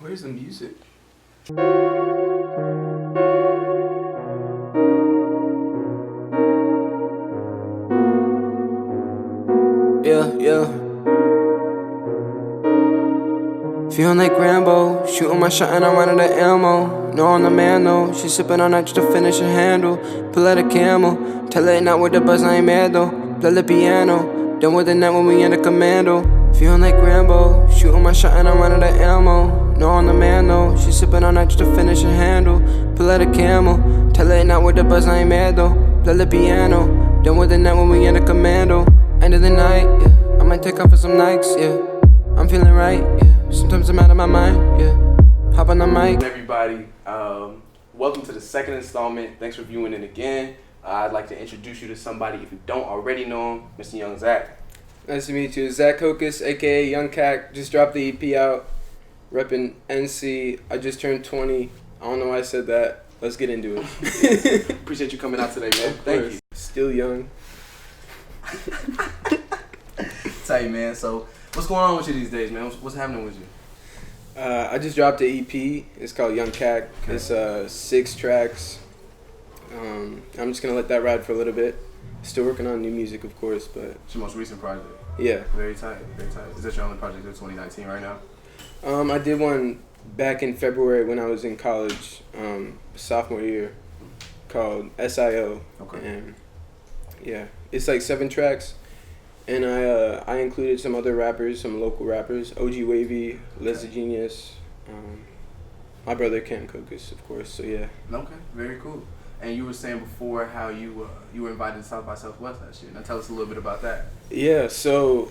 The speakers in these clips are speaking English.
Where's the music? Yeah. Feeling like Rambo, shooting my shot and I'm running the ammo. No, I'm the man though, she sipping on that just to finish her handle. Pull out a camel, tell her not with the buzz, I ain't mad though. Play the piano, done with the net when we in the commando. Feeling like Rambo, shooting my shot and I'm running the ammo. No, I'm the man though, she sipping on that just to finish her handle. Pull out a camel, tell her not with the buzz, I ain't mad though. Play the piano, done with the net when we in the commando. End of the night, yeah, I might take off for some Nikes, yeah. I'm feeling right, yeah. Sometimes I'm out of my mind, yeah. Hop on the mic. Everybody, welcome to the second installment. Thanks for viewing it again. I'd like to introduce you to somebody if you don't already know him, Mr. Young Zack. Nice to meet you. Zack Cokas, aka Young Cack. Just dropped the EP out. Reppin' NC. I just turned 20. I don't know why I said that. Let's get into it. Appreciate you coming out today, man. Thank you. Still young. Tell you, man. So, what's going on with you these days, man? What's happening with you? I just dropped an EP. It's called Young Cack. Okay. It's 6 tracks. I'm just gonna let that ride for a little bit. Still working on new music, of course, but It's your most recent project. Yeah. Very tight. Is that your only project of 2019 right now? I did one back in February when I was in college, sophomore year, called SIO. Okay. And yeah, it's like 7 tracks, and I included some other rappers, some local rappers, OG Wavy, Les the Genius, my brother Cack Cokas, of course. So yeah. Okay. Very cool. And you were saying before how you were invited to South by Southwest last year. Now tell us a little bit about that. Yeah. So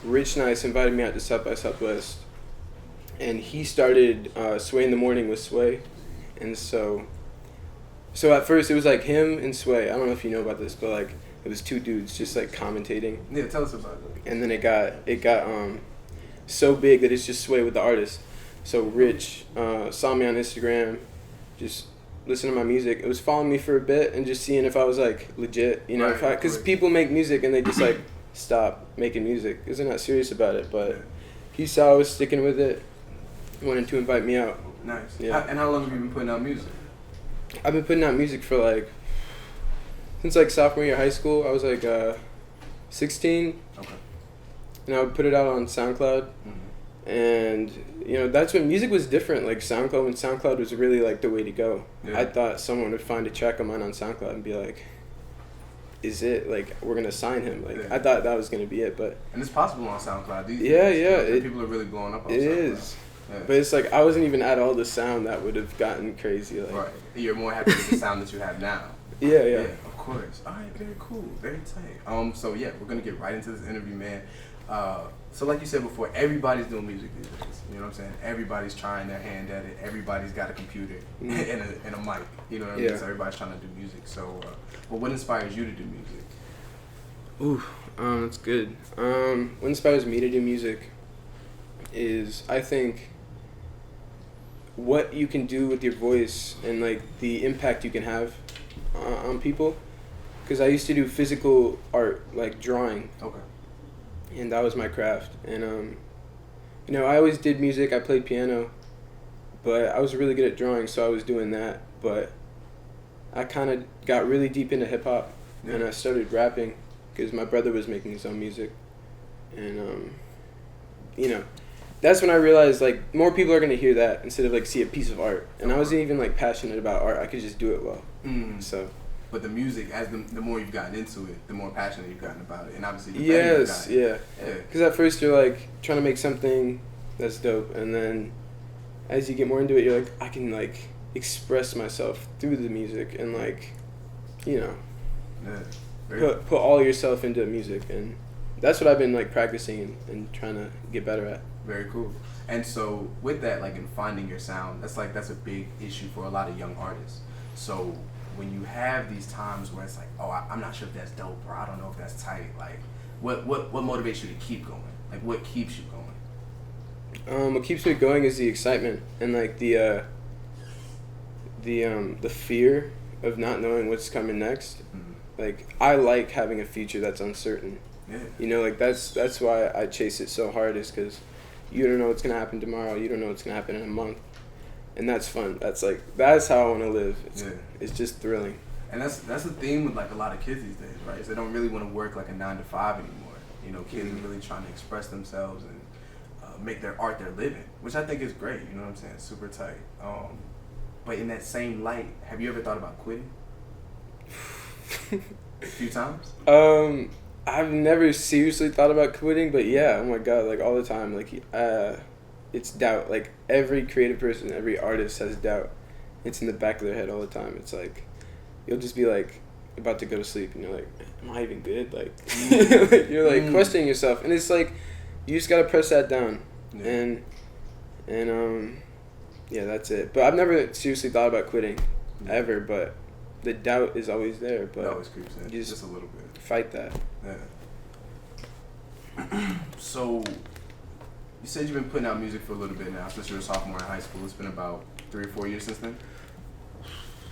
Rich Nice invited me out to South by Southwest, and he started Sway in the Morning with Sway, and so at first it was like him and Sway. I don't know if you know about this, but like it was 2 dudes just like commentating. Yeah, tell us about it. And then it got so big that it's just Sway with the artist. So Rich saw me on Instagram, just listened to my music. It was following me for a bit and just seeing if I was like legit, you know, Right, because people make music and they just like stop making music because they're not serious about it. But he saw I was sticking with it, wanted to invite me out. Nice. Yeah. And how long have you been putting out music? I've been putting out music for like since like sophomore year of high school. I was like 16. Okay. And I would put it out on SoundCloud. Mm-hmm. And you know, that's when music was different. Like when SoundCloud was really like the way to go. Yeah. I thought someone would find a track of mine on SoundCloud and be like, is it like we're gonna sign him? Like I thought that was gonna be it, but and it's possible on SoundCloud these days. Yeah, people are really blowing up on it SoundCloud. is. Yeah. But it's like I wasn't even at all the sound that would have gotten crazy. Like, Right. You're more happy with the sound that you have now. Yeah. Of course. All right. Very cool. Very tight. So yeah, we're gonna get right into this interview, man. So like you said before, everybody's doing music these days. You know what I'm saying? Everybody's trying their hand at it. Everybody's got a computer and a mic. You know what I mean? So everybody's trying to do music. So, but what inspires you to do music? Ooh, that's good. What inspires me to do music is, I think, what you can do with your voice and like the impact you can have on people. Because I used to do physical art, like drawing. Okay. And that was my craft. And you know, I always did music. I played piano, but I was really good at drawing, so I was doing that. But I kind of got really deep into hip hop, and I started rapping because my brother was making his own music, and you know, that's when I realized like more people are gonna hear that instead of like see a piece of art. And I wasn't even like passionate about art. I could just do it well. So. But the music, as the more you've gotten into it, the more passionate you've gotten about it, and obviously the Yes, better you've gotten. yeah. Because at first you're like trying to make something that's dope, and then as you get more into it, you're like, I can like express myself through the music, and like, you know, put all yourself into music, and that's what I've been like practicing and trying to get better at. Very cool. And so with that, like in finding your sound, that's a big issue for a lot of young artists. So when you have these times where it's like, oh, I'm not sure if that's dope, or I don't know if that's tight, like what motivates you to keep going? Like what keeps you going? What keeps me going is the excitement and like the fear of not knowing what's coming next. Mm-hmm. Like I like having a future that's uncertain. Yeah. You know, like that's why I chase it so hard, is because you don't know what's gonna happen tomorrow. You don't know what's gonna happen in a month, and that's fun. That's how I want to live. It's just thrilling. And that's the theme with like a lot of kids these days, right? Is they don't really want to work like a 9 to 5 anymore. You know, kids are really trying to express themselves and make their art their living, which I think is great. You know what I'm saying? Super tight. But in that same light, have you ever thought about quitting? A few times? I've never seriously thought about quitting, but yeah, oh my god, like all the time. Like, it's doubt. Like every creative person, every artist has doubt. It's in the back of their head all the time. It's like, you'll just be like about to go to sleep and you're like, am I even good? Like, you're like questioning yourself, and it's like, you just gotta press that down, and yeah, that's it. But I've never seriously thought about quitting, ever. But the doubt is always there. But it always creeps in, you just a little bit. Fight that. Yeah. So, you said you've been putting out music for a little bit now, since you were a sophomore in high school. It's been about 3 or 4 years since then?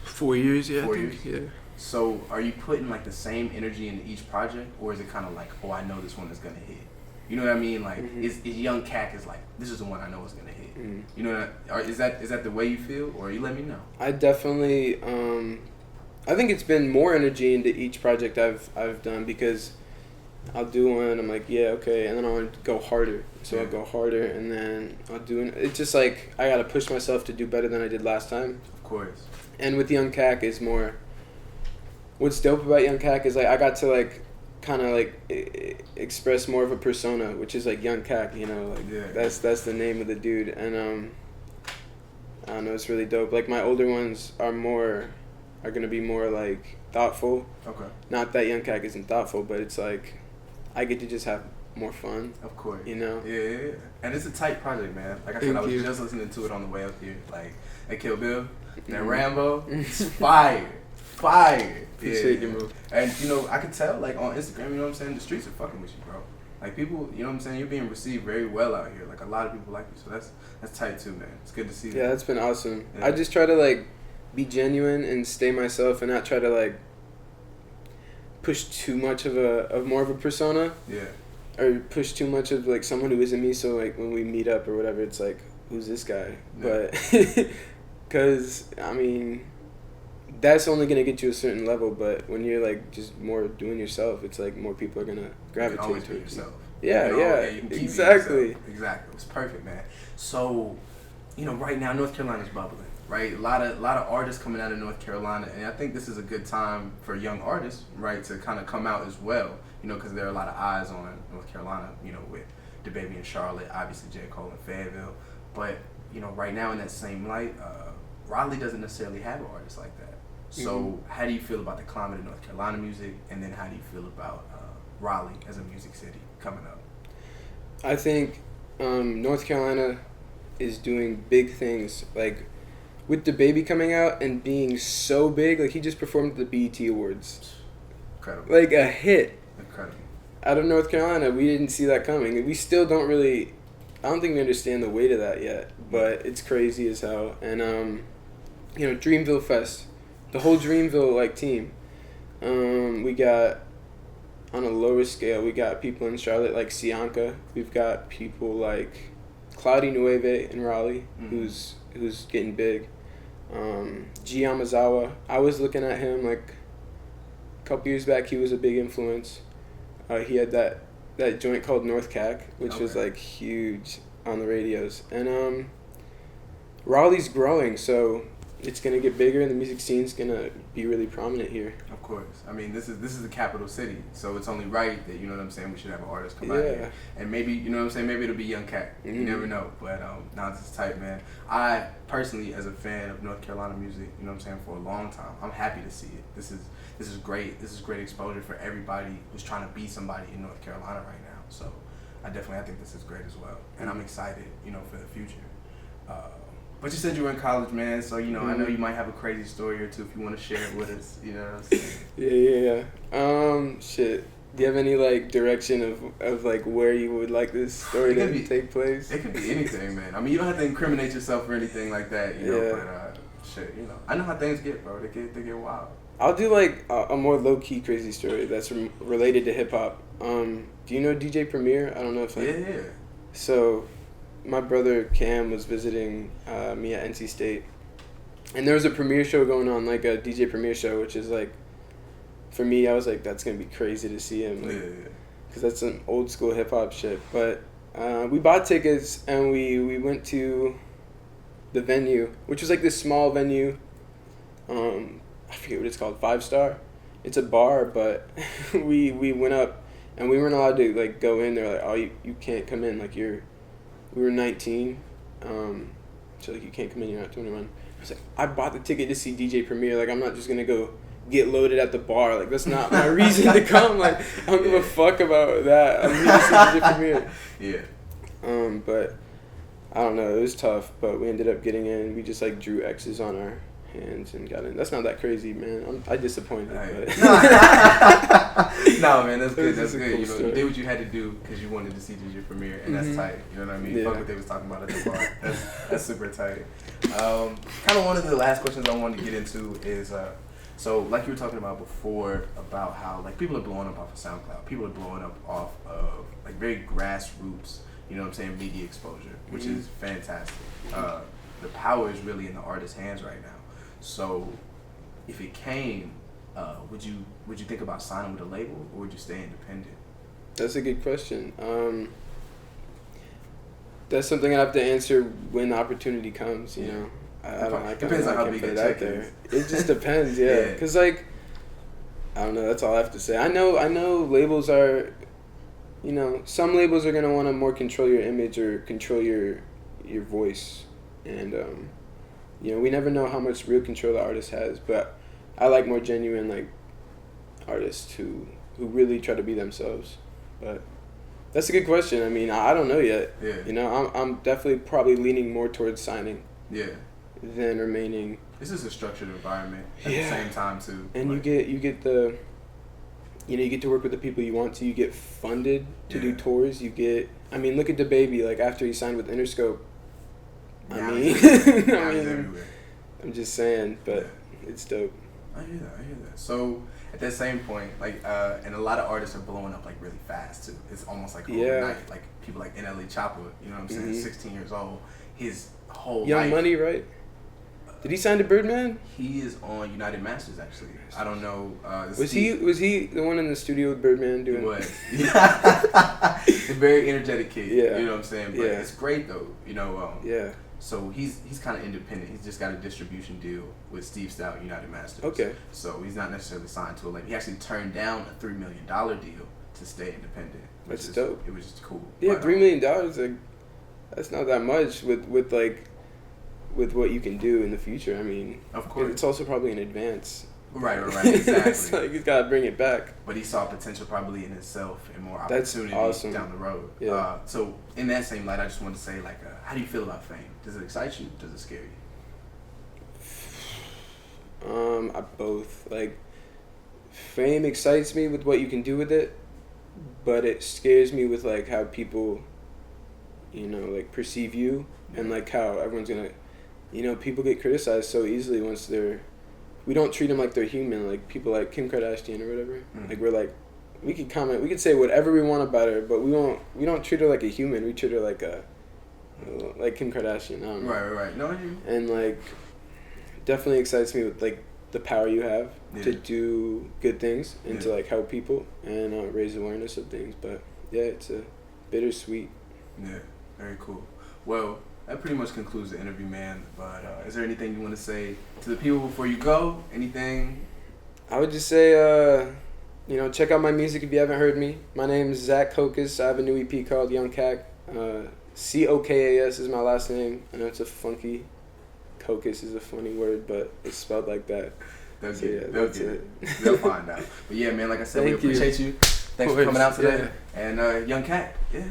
4 years, yeah. 4 years? Yeah. So, are you putting like the same energy into each project, or is it kind of like, oh, I know this one is gonna hit? You know what I mean? Like, is Young Cack is like, this is the one I know is gonna hit. You know, is that the way you feel, or you let me know? I definitely, I think it's been more energy into each project I've done, because I'll do one, I'm like, yeah, okay, and then I'll go harder. So I'll go harder, and then I'll do it. It's just like, I gotta push myself to do better than I did last time. Of course. And with Young Cack is more, what's dope about Young Cack is like, I got to like, kind of like express more of a persona, which is like Young Cack, you know, like that's the name of the dude, and I don't know, it's really dope. Like my older ones are gonna be more like thoughtful. Okay. Not that Young Cack isn't thoughtful, but it's like I get to just have more fun. Of course. You know. Yeah. And it's a tight project, man. Like I said, I was just listening to it on the way up here. Like that Kill Bill, that Rambo, it's fire. Appreciate your move. And you know, I could tell like on Instagram, you know what I'm saying, the streets are fucking with you, bro. Like people, you know what I'm saying, you're being received very well out here. Like a lot of people like you, so that's tight too, man. It's good to see that. Yeah, that's been awesome. Yeah. I just try to like be genuine and stay myself, and not try to like push too much of more of a persona. Yeah. Or push too much of like someone who isn't me. So like when we meet up or whatever, it's like, who's this guy? Yeah. But because I mean, that's only gonna get you a certain level. But when you're like just more doing yourself, it's like more people are gonna gravitate always to be yourself. Yeah, you can keep exactly. Exactly. It's perfect, man. So, you know, right now North Carolina's bubbling, right? A lot of artists coming out of North Carolina, and I think this is a good time for young artists, right, to kind of come out as well. You know, because there are a lot of eyes on North Carolina. You know, with DaBaby in Charlotte, obviously J. Cole in Fayetteville, but you know, right now in that same light, Raleigh doesn't necessarily have an artist like that. So, how do you feel about the climate of North Carolina music, and then how do you feel about Raleigh as a music city coming up? I think North Carolina is doing big things, like with DaBaby coming out and being so big. Like he just performed at the BET Awards. Incredible. Like a hit. Incredible. Out of North Carolina, we didn't see that coming. We still don't really, I don't think we understand the weight of that yet, but it's crazy as hell. And you know, Dreamville Fest, the whole Dreamville like team. We got, on a lower scale, we got people in Charlotte like Sianka. We've got people like Cloudy Nueve in Raleigh, who's getting big. G Yamazawa, I was looking at him like a couple years back. He was a big influence. He had that joint called North Cack, which was like huge on the radios. And Raleigh's growing, so it's gonna get bigger, and the music scene's gonna be really prominent here. Of course. I mean, this is the capital city, so it's only right that, you know what I'm saying, we should have an artist come out here. And maybe, you know what I'm saying, maybe it'll be Young Cack. You never know. But nah, this is tight, man. I personally, as a fan of North Carolina music, you know what I'm saying, for a long time, I'm happy to see it. This is great. This is great exposure for everybody who's trying to be somebody in North Carolina right now. So I think this is great as well. And I'm excited, you know, for the future. But you said you were in college, man, so, you know, I know you might have a crazy story or two if you want to share it with us, you know what I'm saying? Yeah. Shit. Do you have any, like, direction of like, where you would like this story to take place? It could be anything, man. I mean, you don't have to incriminate yourself or anything like that, you know, but, shit, you know. I know how things get, bro. They get wild. I'll do, like, a more low-key crazy story that's related to hip-hop. Do you know DJ Premier? I don't know if Yeah. So, my brother Cam was visiting me at NC State, and there was a premiere show going on, like a DJ premiere show, which is like, for me, I was like, that's gonna be crazy to see him, like, because that's some old school hip hop shit. But we bought tickets and we went to the venue, which was like this small venue. I forget what it's called, 5 Star. It's a bar, but we went up and we weren't allowed to like go in. They're like, oh, you can't come in. Like we were 19, so like you can't come in. You're not 21. I was like, I bought the ticket to see DJ Premier. Like I'm not just gonna go get loaded at the bar. Like that's not my reason to come. Like I don't give a fuck about that. I'm here to see DJ Premier. Yeah. But I don't know. It was tough, but we ended up getting in. We just like drew X's on our hands and got in. That's not that crazy, man. I disappointed. But. No, man, that's good. That's good. Cool, You know, you did what you had to do because you wanted to see DJ Premiere, and that's tight. You know what I mean? Yeah. Fuck what they was talking about at the bar. That's super tight. Kind of one of the last questions I wanted to get into is, so like you were talking about before about how like people are blowing up off of SoundCloud. People are blowing up off of like very grassroots, you know what I'm saying, media exposure, which is fantastic. The power is really in the artist's hands right now. So if it came, would you think about signing with a label, or would you stay independent? That's a good question. That's something I have to answer when the opportunity comes. You know, I don't. Depends on how big the check is. It just depends, yeah. Because like, I don't know. That's all I have to say. I know labels are, you know, some labels are gonna want to more control your image or control your voice, and you know, we never know how much real control the artist has. But I like more genuine like artists who really try to be themselves. But that's a good question. I mean, I don't know yet. Yeah. You know, I'm definitely probably leaning more towards signing. Yeah. Than remaining. This is a structured environment at the same time too. And like, you get the, you know, you get to work with the people you want to. You get funded to do tours. You get. I mean, look at DaBaby. Like after he signed with Interscope. I mean, I'm just saying, but it's dope. I hear that. So at that same point, like, and a lot of artists are blowing up like really fast too. It's almost like overnight. Like people like NLE Choppa, you know what I'm saying? 16 years old. His whole Young life. Money, right? Did he sign to Birdman? He is on United Masters actually. I don't know. Was he the one in the studio with Birdman doing? He was. He's a very energetic kid. Yeah. You know what I'm saying? But it's great though. You know. Yeah. So he's kind of independent. He's just got a distribution deal with Steve Stout, United Masters. Okay. So he's not necessarily signed to a label. He actually turned down a $3 million deal to stay independent. That's dope. It was just cool. Yeah, $3 million. Like, that's not that much with what you can do in the future. I mean, of course, it's also probably in advance. Right, exactly. It's like he's got to bring it back. But he saw potential probably in himself and more opportunity down the road. Yeah. So in that same light, I just want to say, like, how do you feel about fame? Does it excite you? Does it scare you? Both. Like, fame excites me with what you can do with it, but it scares me with like how people, you know, like perceive you and like how everyone's gonna, you know, people get criticized so easily once they're. We don't treat them like they're human, like people like Kim Kardashian or whatever. Like we're like, we could comment, we could say whatever we want about her, but we don't treat her like a human. We treat her like like Kim Kardashian. I don't know. Right. No, and like, definitely excites me with like the power you have to do good things and to like help people and raise awareness of things. But yeah, it's a bittersweet. Yeah, very cool. Well, that pretty much concludes the interview, man. But is there anything you want to say to the people before you go? Anything? I would just say, you know, check out my music if you haven't heard me. My name is Zack Cokas. I have a new EP called Young Cack. Cokas is my last name. I know it's a funky. Cokas is a funny word, but it's spelled like that. They'll get it. They'll find out. But yeah, man, like I said, we Thank you. appreciate you. Thanks for coming out today. Yeah. And Young Cack. Yeah.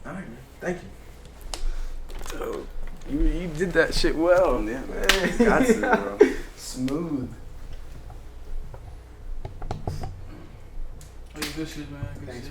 All right, man. Thank you. Oh, you did that shit well. Yeah, man. Got to, bro. Smooth. Good shit, man. Good shit.